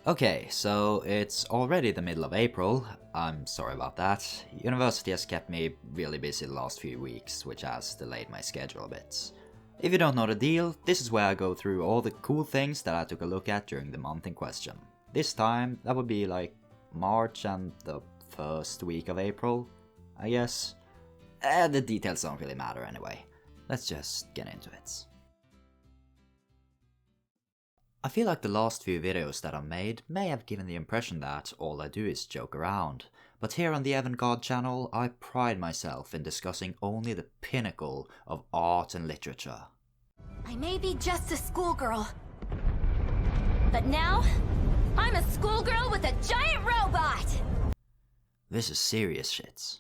Okay, so it's already the middle of April. I'm sorry about that. University has kept me really busy the last few weeks, which has delayed my schedule a bit. If you don't know the deal, this is where I go through all the cool things that I took a look at during the month in question. This time, that would be like March and the first week of April, I guess. The details don't really matter anyway. Let's just get into it. I feel like the last few videos that I've made may have given the impression that all I do is joke around, but here on the Avant-Garde channel I pride myself in discussing only the pinnacle of art and literature. I may be just a schoolgirl, but now I'm a schoolgirl with a giant robot! This is serious shit.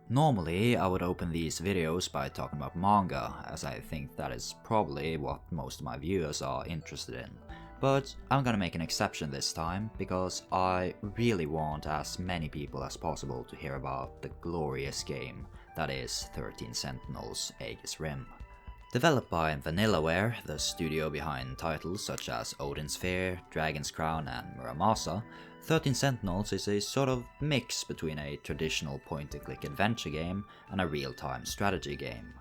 Normally, I would open these videos by talking about manga, as I think that is probably what most of my viewers are interested in. But I'm gonna make an exception this time, because I really want as many people as possible to hear about the glorious game that is 13 Sentinels Aegis Rim. Developed by Vanillaware, the studio behind titles such as Odin Sphere, Dragon's Crown and Muramasa, 13 Sentinels is a sort of mix between a traditional point-and-click adventure game and a real-time strategy game.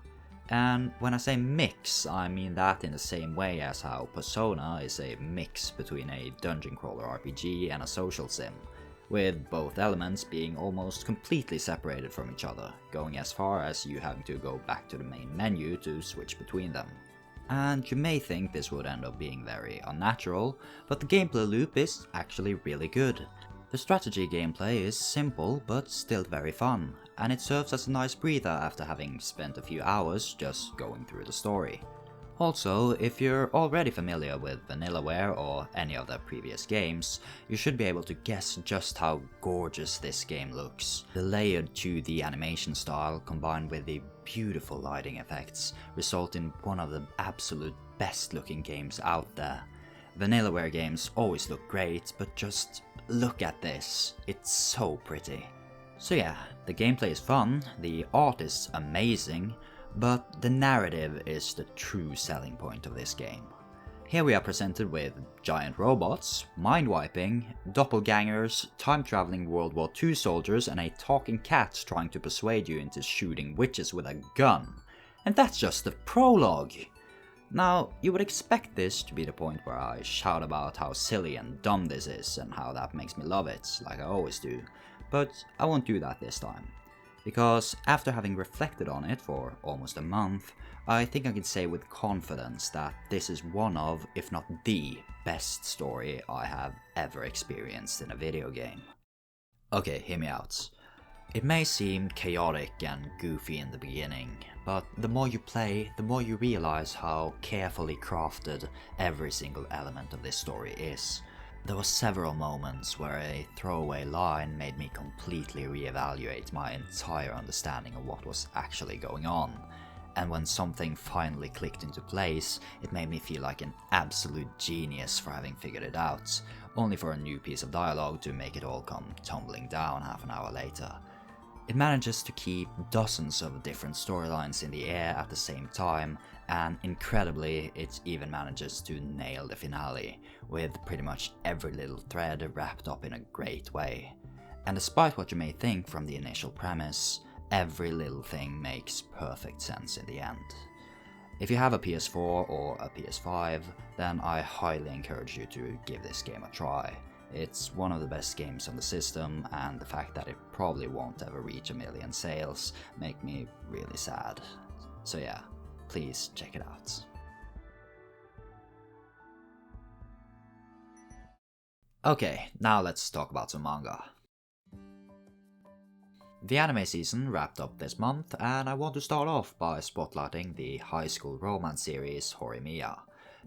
And when I say mix, I mean that in the same way as how Persona is a mix between a dungeon crawler RPG and a social sim, with both elements being almost completely separated from each other, going as far as you having to go back to the main menu to switch between them. And you may think this would end up being very unnatural, but the gameplay loop is actually really good. The strategy gameplay is simple but still very fun, and it serves as a nice breather after having spent a few hours just going through the story. Also, if you're already familiar with Vanillaware or any of their previous games, you should be able to guess just how gorgeous this game looks. The layered 2D animation style combined with the beautiful lighting effects result in one of the absolute best looking games out there. Vanillaware games always look great, but just look at this, it's so pretty. So yeah, the gameplay is fun, the art is amazing, but the narrative is the true selling point of this game. Here we are presented with giant robots, mind-wiping, doppelgangers, time-traveling World War II soldiers and a talking cat trying to persuade you into shooting witches with a gun. And that's just the prologue! Now, you would expect this to be the point where I shout about how silly and dumb this is and how that makes me love it, like I always do, but I won't do that this time. Because after having reflected on it for almost a month, I think I can say with confidence that this is one of, if not the, best story I have ever experienced in a video game. Okay, hear me out. It may seem chaotic and goofy in the beginning, but the more you play, the more you realize how carefully crafted every single element of this story is. There were several moments where a throwaway line made me completely reevaluate my entire understanding of what was actually going on, and when something finally clicked into place, it made me feel like an absolute genius for having figured it out, only for a new piece of dialogue to make it all come tumbling down half an hour later. It manages to keep dozens of different storylines in the air at the same time, and incredibly, it even manages to nail the finale, with pretty much every little thread wrapped up in a great way. And despite what you may think from the initial premise, every little thing makes perfect sense in the end. If you have a PS4 or a PS5, then I highly encourage you to give this game a try. It's one of the best games on the system, and the fact that it probably won't ever reach 1 million sales make me really sad. So yeah, please check it out. Okay, now let's talk about some manga. The anime season wrapped up this month, and I want to start off by spotlighting the high school romance series Horimiya.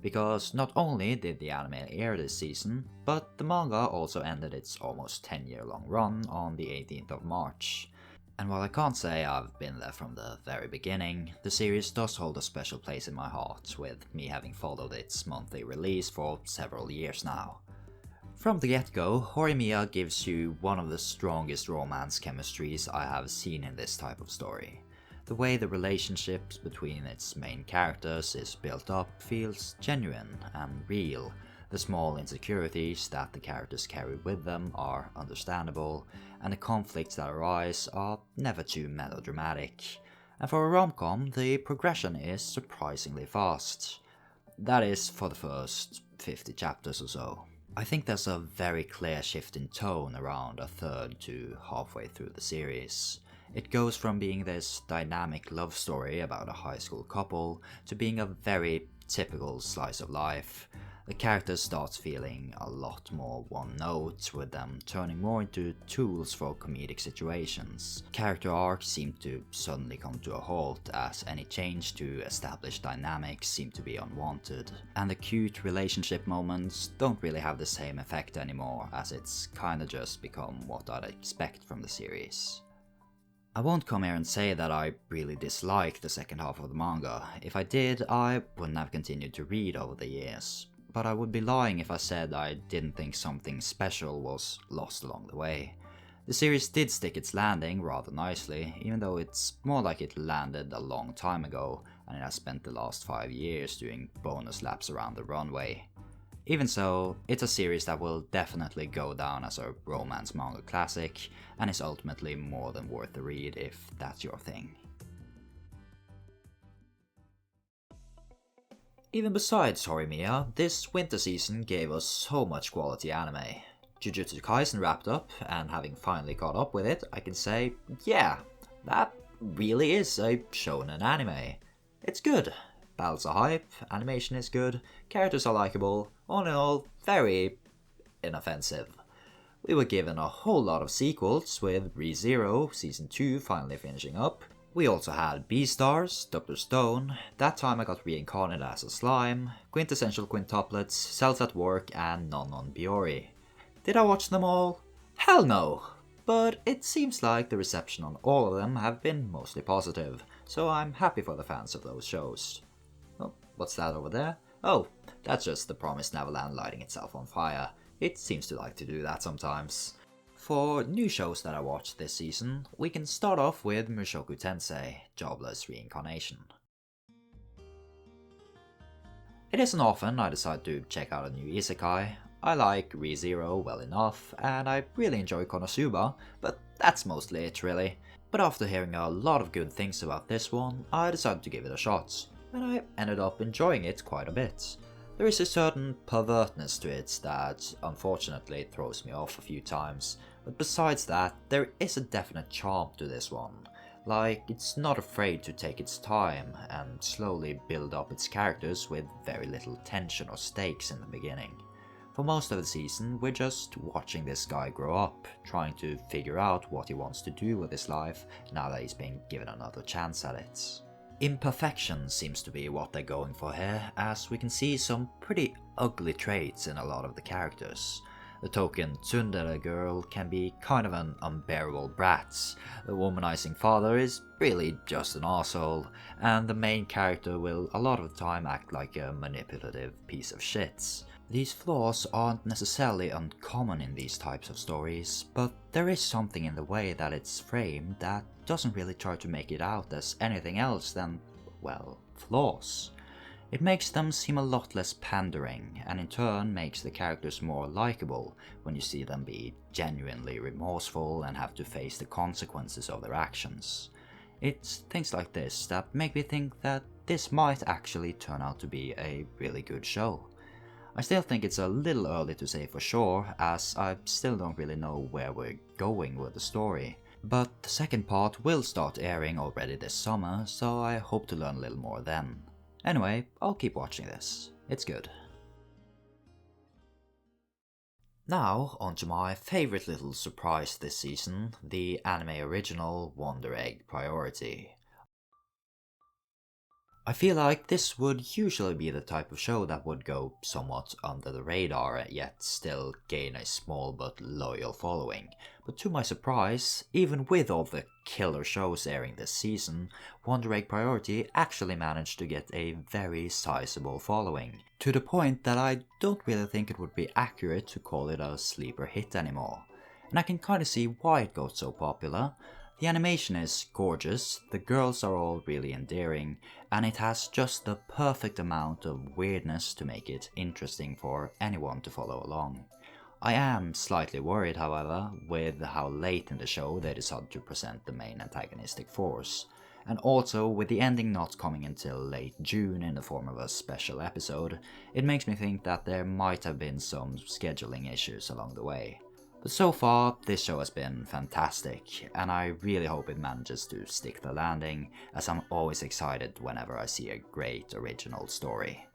Because not only did the anime air this season, but the manga also ended its almost 10-year-long run on the 18th of March. And while I can't say I've been there from the very beginning, the series does hold a special place in my heart, with me having followed its monthly release for several years now. From the get-go, Horimiya gives you one of the strongest romance chemistries I have seen in this type of story. The way the relationships between its main characters is built up feels genuine and real, The small insecurities that the characters carry with them are understandable, and the conflicts that arise are never too melodramatic. And for a rom-com, the progression is surprisingly fast. That is for the first 50 chapters or so. I think there's a very clear shift in tone around a third to halfway through the series. It goes from being this dynamic love story about a high school couple to being a very typical slice of life. The characters start feeling a lot more one note, with them turning more into tools for comedic situations. Character arcs seem to suddenly come to a halt, as any change to established dynamics seem to be unwanted. And the cute relationship moments don't really have the same effect anymore, as it's kinda just become what I'd expect from the series. I won't come here and say that I really dislike the second half of the manga. If I did, I wouldn't have continued to read over the years. But I would be lying if I said I didn't think something special was lost along the way. The series did stick its landing rather nicely, even though it's more like it landed a long time ago and it has spent the last 5 years doing bonus laps around the runway. Even so, it's a series that will definitely go down as a romance manga classic, and is ultimately more than worth the read if that's your thing. Even besides Horimiya, this winter season gave us so much quality anime. Jujutsu Kaisen wrapped up, and having finally caught up with it, I can say, yeah, that really is a shonen anime. It's good. Battles are hype, animation is good, characters are likable, all in all, very inoffensive. We were given a whole lot of sequels, with Re:Zero Season 2 finally finishing up. We also had Beastars, Dr. Stone, that time I got reincarnated as a slime, quintessential quintuplets, Cells at Work, and Non Biori. Did I watch them all? Hell no! But it seems like the reception on all of them have been mostly positive, so I'm happy for the fans of those shows. Oh, what's that over there? Oh, that's just the Promised Neverland lighting itself on fire. It seems to like to do that sometimes. For new shows that I watched this season, we can start off with Mushoku Tensei, Jobless Reincarnation. It isn't often I decide to check out a new isekai. I like Re:Zero well enough, and I really enjoy Konosuba, but that's mostly it really. But after hearing a lot of good things about this one, I decided to give it a shot, and I ended up enjoying it quite a bit. There is a certain pervertness to it that unfortunately throws me off a few times, but besides that, there is a definite charm to this one. Like, it's not afraid to take its time and slowly build up its characters with very little tension or stakes in the beginning. For most of the season, we're just watching this guy grow up, trying to figure out what he wants to do with his life now that he's been given another chance at it. Imperfection seems to be what they're going for here, as we can see some pretty ugly traits in a lot of the characters. The token tsundere girl can be kind of an unbearable brat, the womanizing father is really just an arsehole, and the main character will a lot of the time act like a manipulative piece of shit. These flaws aren't necessarily uncommon in these types of stories, but there is something in the way that it's framed that doesn't really try to make it out as anything else than, well, flaws. It makes them seem a lot less pandering, and in turn makes the characters more likable when you see them be genuinely remorseful and have to face the consequences of their actions. It's things like this that make me think that this might actually turn out to be a really good show. I still think it's a little early to say for sure, as I still don't really know where we're going with the story. But the second part will start airing already this summer, so I hope to learn a little more then. Anyway, I'll keep watching this. It's good. Now, onto my favourite little surprise this season, the anime original Wonder Egg Priority. I feel like this would usually be the type of show that would go somewhat under the radar, yet still gain a small but loyal following. But to my surprise, even with all the killer shows airing this season, Wonder Egg Priority actually managed to get a very sizable following. To the point that I don't really think it would be accurate to call it a sleeper hit anymore. And I can kinda see why it got so popular. The animation is gorgeous, the girls are all really endearing, and it has just the perfect amount of weirdness to make it interesting for anyone to follow along. I am slightly worried, however, with how late in the show they decided to present the main antagonistic force, and also with the ending not coming until late June in the form of a special episode, it makes me think that there might have been some scheduling issues along the way. But so far, this show has been fantastic, and I really hope it manages to stick the landing, as I'm always excited whenever I see a great original story.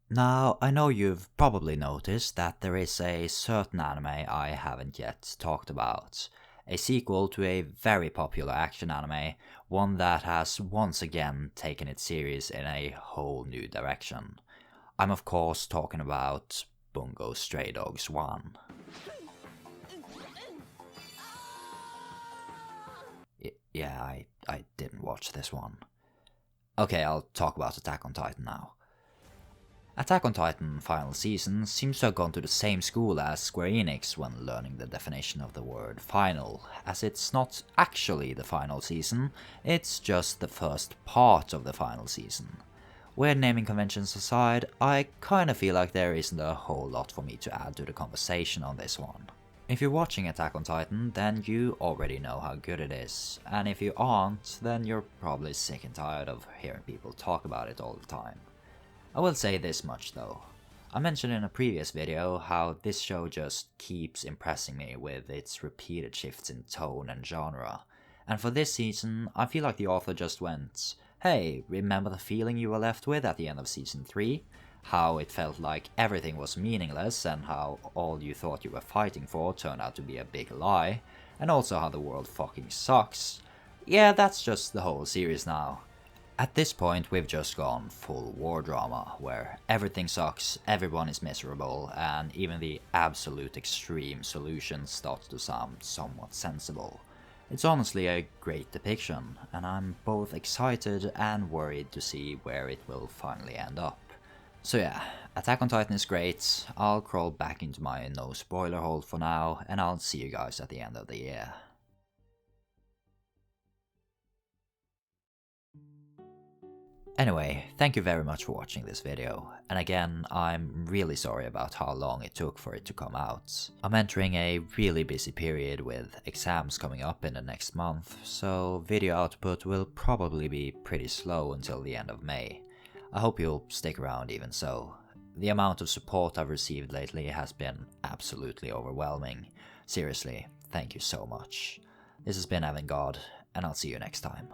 Now, I know you've probably noticed that there is a certain anime I haven't yet talked about. A sequel to a very popular action anime, one that has once again taken its series in a whole new direction. I'm of course talking about Bungo Stray Dogs 1. Yeah, I didn't watch this one. Okay, I'll talk about Attack on Titan now. Attack on Titan final season seems to have gone to the same school as Square Enix when learning the definition of the word final, as it's not actually the final season, it's just the first part of the final season. Weird naming conventions aside, I kinda feel like there isn't a whole lot for me to add to the conversation on this one. If you're watching Attack on Titan, then you already know how good it is, and if you aren't, then you're probably sick and tired of hearing people talk about it all the time. I will say this much though. I mentioned in a previous video how this show just keeps impressing me with its repeated shifts in tone and genre, and for this season I feel like the author just went, hey, remember the feeling you were left with at the end of season 3? How it felt like everything was meaningless and how all you thought you were fighting for turned out to be a big lie, and also how the world fucking sucks. Yeah, that's just the whole series now. At this point we've just gone full war drama, where everything sucks, everyone is miserable, and even the absolute extreme solution starts to sound somewhat sensible. It's honestly a great depiction, and I'm both excited and worried to see where it will finally end up. So yeah, Attack on Titan is great, I'll crawl back into my no spoiler hole for now, and I'll see you guys at the end of the year. Anyway, thank you very much for watching this video, and again, I'm really sorry about how long it took for it to come out. I'm entering a really busy period with exams coming up in the next month, so video output will probably be pretty slow until the end of May. I hope you'll stick around even so. The amount of support I've received lately has been absolutely overwhelming. Seriously, thank you so much. This has been Avantgarde, and I'll see you next time.